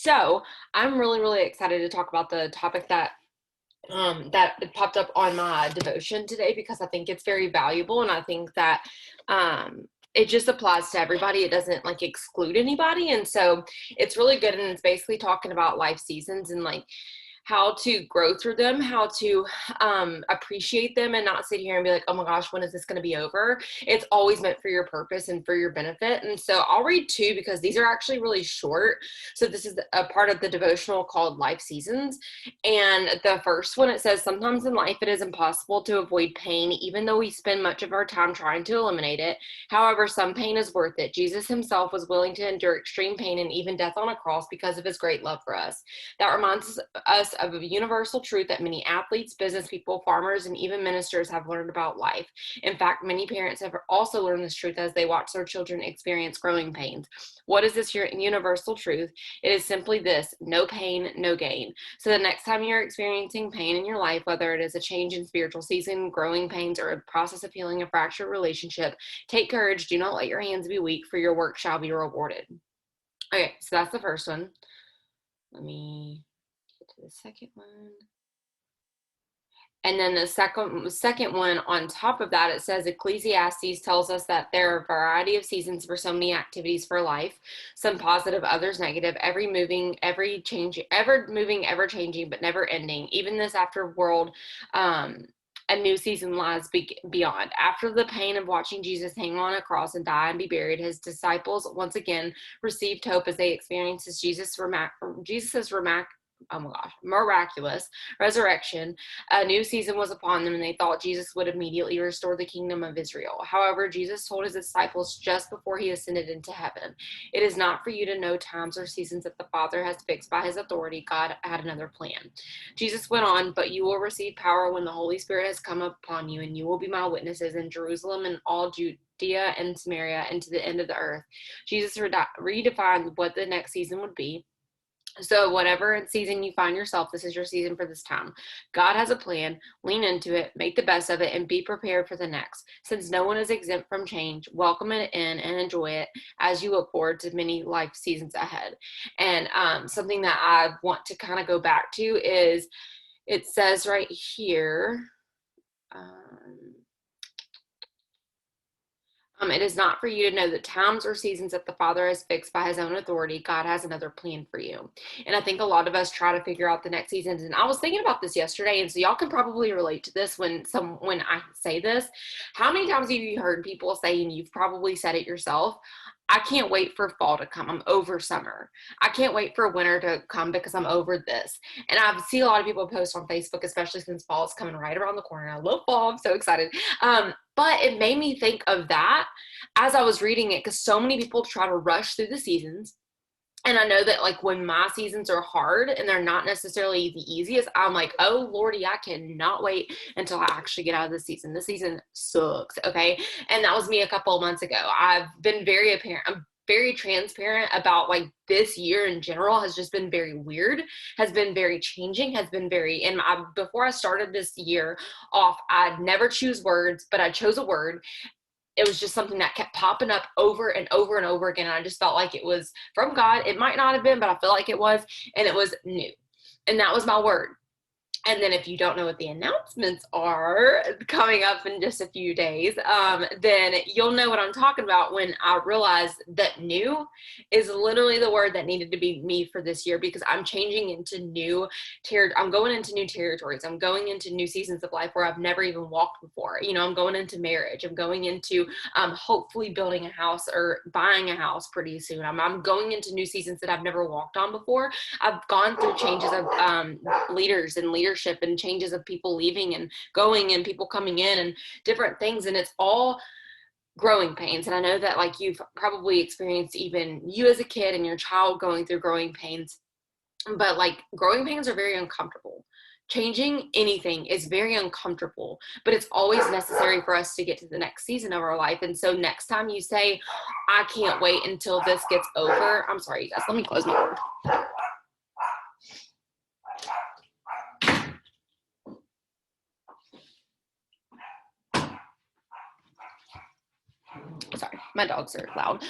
So I'm really, really excited to talk about the topic that popped up on my devotion today because I think it's very valuable and I think that it just applies to everybody. It doesn't like exclude anybody. And so it's really good. And it's basically talking about life seasons and like how to grow through them, how to appreciate them and not sit here and be like, oh my gosh, when is this going to be over? It's always meant for your purpose and for your benefit. And so I'll read two because these are actually really short. So this is a part of the devotional called Life Seasons. And the first one, it says, sometimes in life it is impossible to avoid pain, even though we spend much of our time trying to eliminate it. However, some pain is worth it. Jesus himself was willing to endure extreme pain and even death on a cross because of his great love for us. That reminds us of a universal truth that many athletes, business people, farmers, and even ministers have learned about life. In fact, many parents have also learned this truth as they watch their children experience growing pains. What is this universal truth? It is simply this: no pain, no gain. So the next time you're experiencing pain in your life, whether it is a change in spiritual season, growing pains, or a process of healing a fractured relationship, take courage. Do not let your hands be weak, for your work shall be rewarded. Okay, so that's the first one. Let me get to the second one. And then the second one on top of that, it says Ecclesiastes tells us that there are a variety of seasons for so many activities for life, some positive, others negative, ever moving, ever changing, but never ending. Even this after world, a new season lies beyond. After the pain of watching Jesus hang on a cross and die and be buried, his disciples once again received hope as they experienced Jesus's miraculous resurrection. A new season was upon them, and they thought Jesus would immediately restore the kingdom of Israel. However, Jesus told his disciples just before he ascended into heaven, "It is not for you to know times or seasons that the Father has fixed by his authority. God had another plan." Jesus went on, "But you will receive power when the Holy Spirit has come upon you, and you will be my witnesses in Jerusalem and all Judea and Samaria and to the end of the earth." Jesus redefined what the next season would be. So whatever season you find yourself, this is your season for this time. God has a plan. Lean into it, make the best of it, and be prepared for the next. Since no one is exempt from change, welcome it in and enjoy it as you look forward to many life seasons ahead. And something that I want to kind of go back to is, it says right here, it is not for you to know the times or seasons that the Father has fixed by his own authority. God has another plan for you. And I think a lot of us try to figure out the next seasons. And I was thinking about this yesterday, and so y'all can probably relate to this when I say this. How many times have you heard people say, and you've probably said it yourself, I can't wait for fall to come. I'm over summer. I can't wait for winter to come because I'm over this. And I've seen a lot of people post on Facebook, especially since fall is coming right around the corner. I love fall. I'm so excited. But it made me think of that as I was reading it, because so many people try to rush through the seasons. And I know that like when my seasons are hard and they're not necessarily the easiest, I'm like, oh Lordy, I cannot wait until I actually get out of the season. This season sucks. Okay. And that was me a couple of months ago. I've been I'm very transparent about like this year in general has just been very weird, has been very changing, has been very, and before I started this year off, I'd never choose words, but I chose a word. It was just something that kept popping up over and over and over again. And I just felt like it was from God. It might not have been, but I feel like it was. And it was new. And that was my word. And then if you don't know what the announcements are coming up in just a few days, then you'll know what I'm talking about when I realized that new is literally the word that needed to be me for this year, because I'm changing into I'm going into new territories. I'm going into new seasons of life where I've never even walked before. You know, I'm going into marriage. I'm going into hopefully building a house or buying a house pretty soon. I'm going into new seasons that I've never walked on before. I've gone through changes of leaders and leadership and changes of people leaving and going and people coming in and different things. And it's all growing pains. And I know that like you've probably experienced, even you as a kid and your child going through growing pains, but like growing pains are very uncomfortable. Changing anything is very uncomfortable, but it's always necessary for us to get to the next season of our life. And so next time you say, I can't wait until this gets over. I'm sorry, you guys, let me close my door. Sorry, my dogs are loud.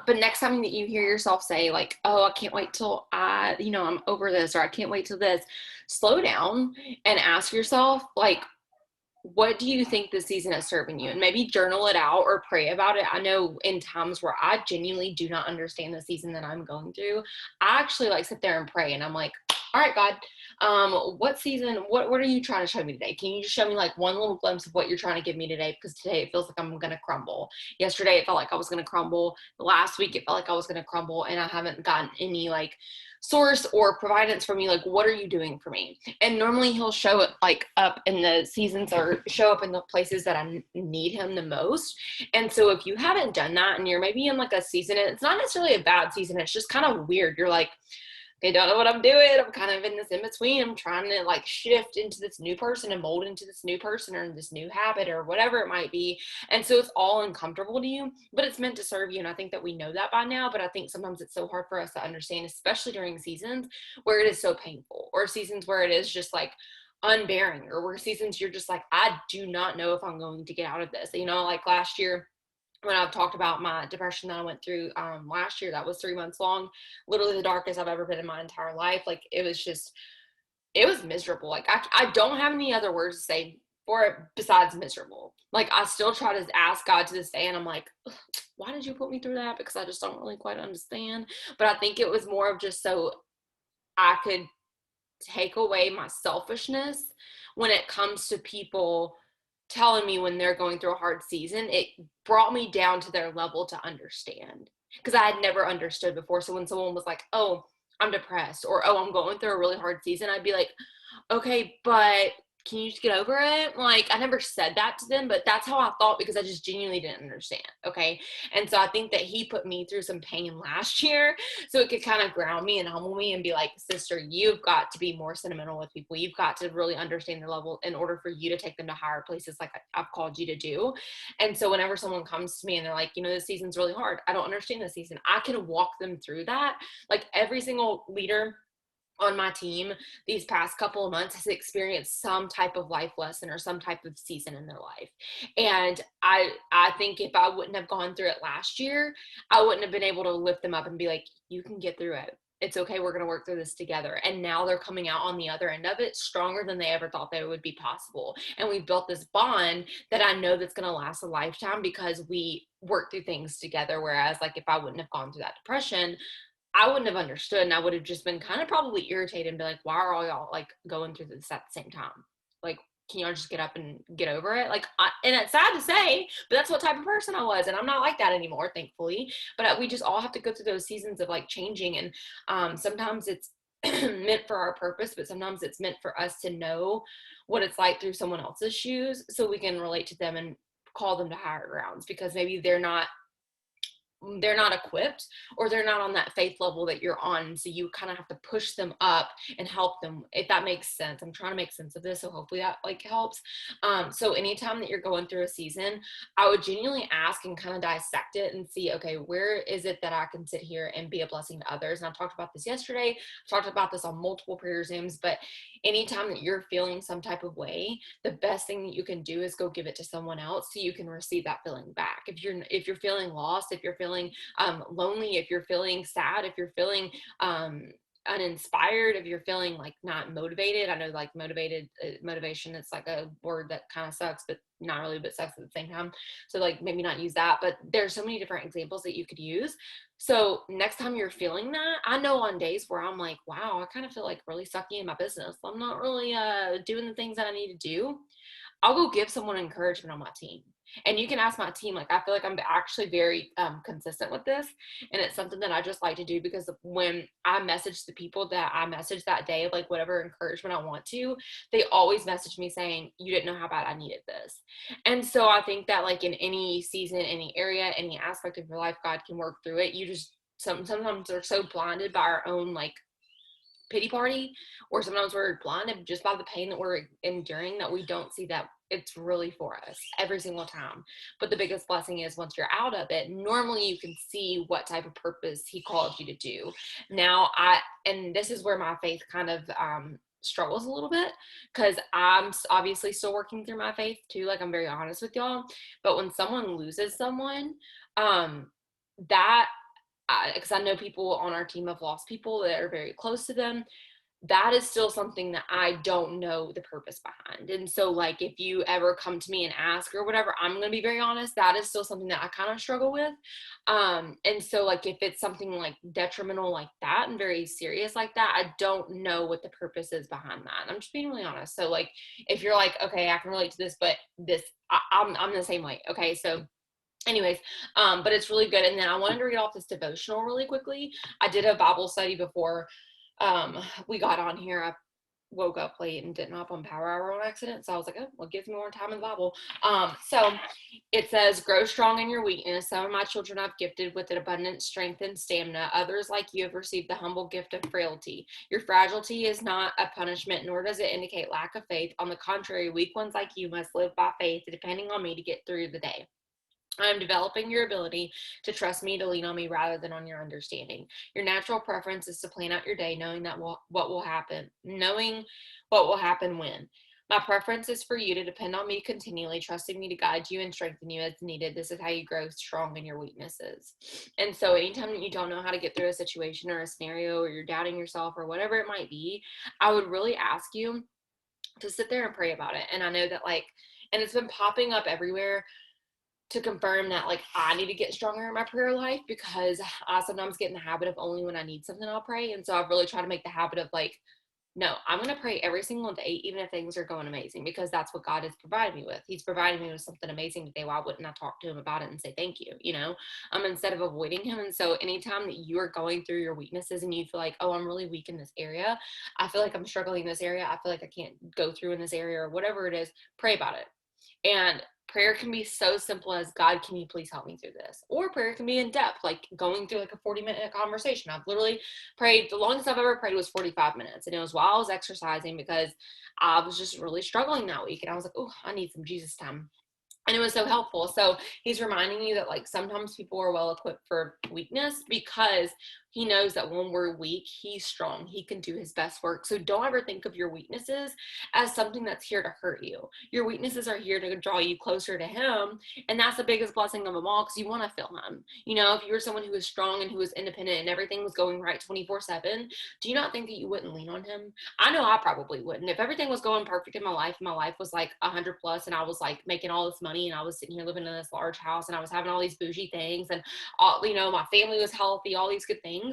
But next time that you hear yourself say like, oh, I can't wait till I'm over this, or I can't wait till this, slow down and ask yourself, like, what do you think this season is serving you? And maybe journal it out or pray about it. I know in times where I genuinely do not understand the season that I'm going through, I actually like sit there and pray, and I'm like, all right, God, what season, what are you trying to show me today? Can you just show me like one little glimpse of what you're trying to give me today? Because today it feels like I'm going to crumble. Yesterday it felt like I was going to crumble. Last week it felt like I was going to crumble, and I haven't gotten any like source or providence for me. Like, what are you doing for me? And normally he'll show it like up in the seasons or show up in the places that I need him the most. And so if you haven't done that and you're maybe in like a season, and it's not necessarily a bad season, it's just kind of weird. You're like, they don't know what I'm doing. I'm kind of in this in between. I'm trying to like shift into this new person and mold into this new person or this new habit or whatever it might be. And so it's all uncomfortable to you, but it's meant to serve you. And I think that we know that by now, but I think sometimes it's so hard for us to understand, especially during seasons where it is so painful, or seasons where it is just like unbearing, or where seasons you're just like, I do not know if I'm going to get out of this. Like last year, when I've talked about my depression that I went through last year, that was 3 months long, literally the darkest I've ever been in my entire life. Like it was miserable. Like I don't have any other words to say for it besides miserable. Like I still try to ask God to this day, and I'm like, why did you put me through that? Because I just don't really quite understand. But I think it was more of just so I could take away my selfishness when it comes to people telling me when they're going through a hard season. It brought me down to their level to understand, because I had never understood before. So when someone was like, oh, I'm depressed, or oh, I'm going through a really hard season, I'd be like, okay, but can you just get over it? Like, I never said that to them, but that's how I thought, because I just genuinely didn't understand. Okay. And so I think that he put me through some pain last year so it could kind of ground me and humble me and be like, sister, you've got to be more sentimental with people. You've got to really understand their level in order for you to take them to higher places like I've called you to do. And so whenever someone comes to me and they're like, this season's really hard, I don't understand this season, I can walk them through that. Like every single leader on my team these past couple of months has experienced some type of life lesson or some type of season in their life. And I think if I wouldn't have gone through it last year, I wouldn't have been able to lift them up and be like, you can get through it. It's okay. We're going to work through this together. And now they're coming out on the other end of it stronger than they ever thought they would be possible. And we've built this bond that I know that's going to last a lifetime because we work through things together. Whereas like if I wouldn't have gone through that depression, I wouldn't have understood, and I would have just been kind of probably irritated and be like, why are all y'all like going through this at the same time? Like, can y'all just get up and get over it? Like, and it's sad to say, but that's what type of person I was. And I'm not like that anymore, thankfully. But we just all have to go through those seasons of like changing. And sometimes it's meant for our purpose, but sometimes it's meant for us to know what it's like through someone else's shoes so we can relate to them and call them to higher grounds, because maybe they're not equipped, or they're not on that faith level that you're on. So you kind of have to push them up and help them, if that makes sense. I'm trying to make sense of this, so hopefully that like helps. So anytime that you're going through a season, I would genuinely ask and kind of dissect it and see, okay, where is it that I can sit here and be a blessing to others? And I talked about this yesterday. I talked about this on multiple prayer Zooms, but anytime that you're feeling some type of way, the best thing that you can do is go give it to someone else so you can receive that feeling back. If you're feeling lost, if you're feeling lonely, if you're feeling sad, if you're feeling uninspired, if you're feeling like not motivated. I know like motivation, it's like a word that kind of sucks, but not really, but sucks at the same time. So like maybe not use that, but there's so many different examples that you could use. So next time you're feeling that, I know on days where I'm like, wow, I kind of feel like really sucky in my business, I'm not really doing the things that I need to do, I'll go give someone encouragement on my team. And you can ask my team, like, I feel like I'm actually very consistent with this. And it's something that I just like to do, because when I message the people that I message that day, like whatever encouragement I want to, they always message me saying, you didn't know how bad I needed this. And so I think that like in any season, any area, any aspect of your life, God can work through it. You just, sometimes we're so blinded by our own like pity party, or sometimes we're blinded just by the pain that we're enduring, that we don't see that it's really for us every single time. But the biggest blessing is once you're out of it, normally you can see what type of purpose he called you to do. Now and this is where my faith kind of struggles a little bit, because I'm obviously still working through my faith too, like I'm very honest with y'all. But when someone loses someone, Um, that, because I know people on our team have lost people that are very close to them. That is still something that I don't know the purpose behind. And so, like, if you ever come to me and ask or whatever, I'm going to be very honest, that is still something that I kind of struggle with. And so, like, if it's something like detrimental like that and very serious like that, I don't know what the purpose is behind that. And I'm just being really honest. So, like, if you're like, okay, I can relate to this, but this, I'm the same way. Okay. So, anyways, but it's really good. And then I wanted to read off this devotional really quickly. I did a Bible study before we got on here. I woke up late and didn't hop on Power Hour on accident, so I was like, oh, well, it gives me more time in the Bible. So it says, grow strong in your weakness. Some of my children I've gifted with an abundant strength and stamina. Others like you have received the humble gift of frailty. Your fragility is not a punishment, nor does it indicate lack of faith. On the contrary, weak ones like you must live by faith, depending on me to get through the day. I am developing your ability to trust me, to lean on me rather than on your understanding. Your natural preference is to plan out your day knowing what will happen, knowing what will happen when. My preference is for you to depend on me continually, trusting me to guide you and strengthen you as needed. This is how you grow strong in your weaknesses. And so anytime that you don't know how to get through a situation or a scenario, or you're doubting yourself or whatever it might be, I would really ask you to sit there and pray about it. And I know that, like, and it's been popping up everywhere to confirm that, like, I need to get stronger in my prayer life, because I sometimes get in the habit of only when I need something I'll pray. And so I've really tried to make the habit of, like, no, I'm going to pray every single day, even if things are going amazing, because that's what God has provided me with. He's provided me with something amazing today. Why wouldn't I talk to him about it and say thank you, instead of avoiding him? And so anytime that you are going through your weaknesses and you feel like, oh, I'm really weak in this area, I feel like I'm struggling in this area, I feel like I can't go through in this area, or whatever it is, pray about it. And prayer can be so simple as, God, can you please help me through this? Or prayer can be in depth, like going through like a 40-minute conversation. I've literally prayed, the longest I've ever prayed was 45 minutes. And it was while I was exercising, because I was just really struggling that week. And I was like, oh, I need some Jesus time. And it was so helpful. So he's reminding you that, like, sometimes people are well equipped for weakness, because he knows that when we're weak, he's strong. He can do his best work. So don't ever think of your weaknesses as something that's here to hurt you. Your weaknesses are here to draw you closer to him. And that's the biggest blessing of them all, because you want to feel him. If you were someone who was strong and who was independent and everything was going right 24/7, do you not think that you wouldn't lean on him? I know I probably wouldn't. If everything was going perfect in my life was like 100 plus, and I was like making all this money, and I was sitting here living in this large house, and I was having all these bougie things, and all, my family was healthy, all these good things,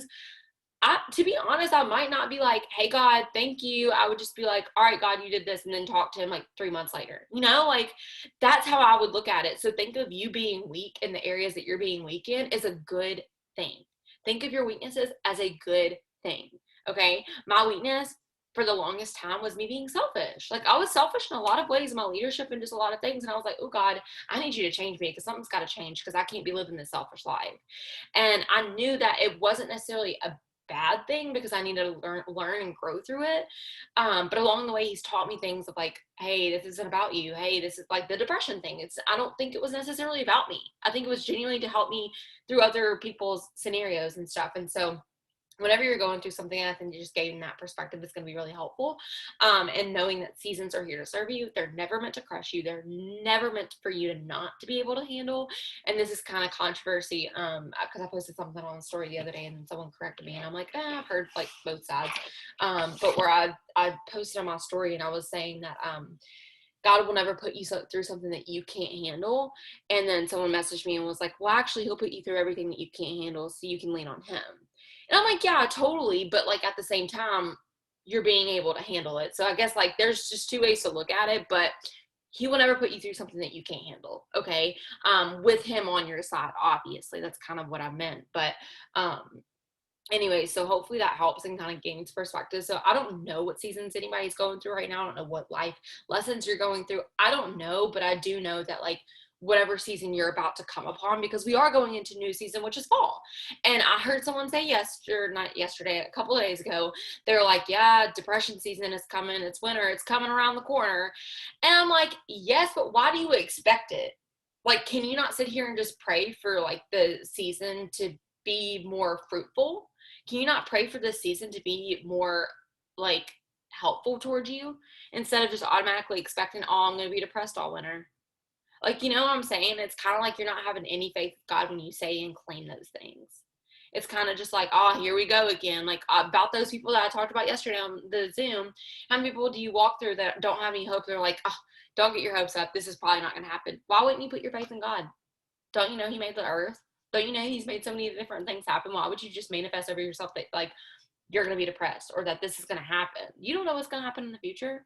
to be honest, I might not be like, hey, God, thank you. I would just be like, all right, God, you did this, and then talk to him like 3 months later. Like, that's how I would look at it. So think of you being weak in the areas that you're being weak in as a good thing. Think of your weaknesses as a good thing. Okay. My weakness for the longest time was me being selfish. Like, I was selfish in a lot of ways in my leadership and just a lot of things. And I was like, oh, God, I need you to change me, because something's got to change, because I can't be living this selfish life. And I knew that it wasn't necessarily a bad thing, because I needed to learn and grow through it. But along the way, he's taught me things of like, hey, this isn't about you. Hey, this is like the depression thing. I don't think it was necessarily about me. I think it was genuinely to help me through other people's scenarios and stuff. And so whenever you're going through something, I think just gaining that perspective is going to be really helpful. And knowing that seasons are here to serve you. They're never meant to crush you. They're never meant for you to not to be able to handle. And this is kind of controversy, because I posted something on the story the other day, and someone corrected me, and I'm like, I've heard like both sides. But where I posted on my story, and I was saying that God will never put you through something that you can't handle. And then someone messaged me and was like, well, actually, he'll put you through everything that you can't handle so you can lean on him. And I'm like, yeah, totally. But like, at the same time, you're being able to handle it. So I guess like there's just two ways to look at it, but he will never put you through something that you can't handle. Okay. With him on your side, obviously. That's kind of what I meant. But anyway, so hopefully that helps and kind of gains perspective. So I don't know what seasons anybody's going through right now. I don't know what life lessons you're going through. I don't know, but I do know that, like, whatever season you're about to come upon, because we are going into new season, which is fall. And I heard someone say not yesterday, a couple of days ago, they're like, yeah, depression season is coming. It's winter. It's coming around the corner. And I'm like, yes, but why do you expect it? Like, can you not sit here and just pray for like the season to be more fruitful? Can you not pray for this season to be more like helpful towards you, instead of just automatically expecting, oh, I'm going to be depressed all winter? Like, you know what I'm saying? It's kind of like you're not having any faith with God when you say and claim those things. It's kind of just like, oh, here we go again. Like about those people that I talked about yesterday on the Zoom, how many people do you walk through that don't have any hope? They're like, oh, don't get your hopes up. This is probably not going to happen. Why wouldn't you put your faith in God? Don't you know he made the earth? Don't you know he's made so many different things happen? Why would you just manifest over yourself that like you're going to be depressed or that this is going to happen? You don't know what's going to happen in the future.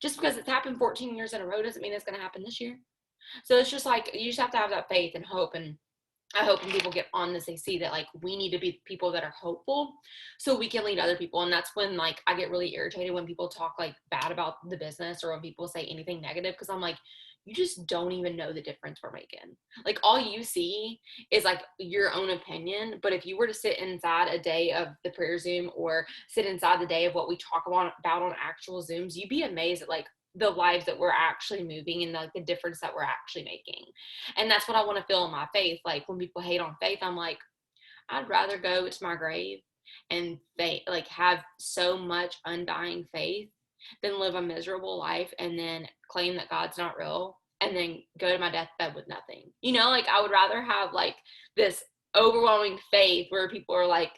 Just because it's happened 14 years in a row doesn't mean it's going to happen this year. So it's just like you just have to have that faith and hope. And I hope when people get on this, they see that like we need to be people that are hopeful so we can lead other people. And that's when like I get really irritated when people talk like bad about the business or when people say anything negative, because I'm like, you just don't even know the difference we're making. Like all you see is like your own opinion. But if you were to sit inside a day of the prayer Zoom or sit inside the day of what we talk about on actual Zooms, you'd be amazed at like the lives that we're actually moving and like the difference that we're actually making. And that's what I want to feel in my faith. Like when people hate on faith, I'm like, I'd rather go to my grave and like have so much undying faith than live a miserable life and then claim that God's not real and then go to my deathbed with nothing. You know, like I would rather have like this overwhelming faith where people are like,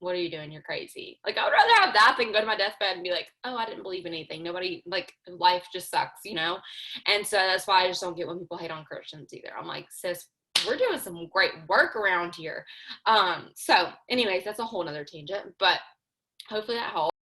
what are you doing? You're crazy. Like I would rather have that than go to my deathbed and be like, oh, I didn't believe in anything. Nobody, like life just sucks, you know? And so that's why I just don't get when people hate on Christians either. I'm like, sis, we're doing some great work around here. So anyways, that's a whole nother tangent, but hopefully that helps.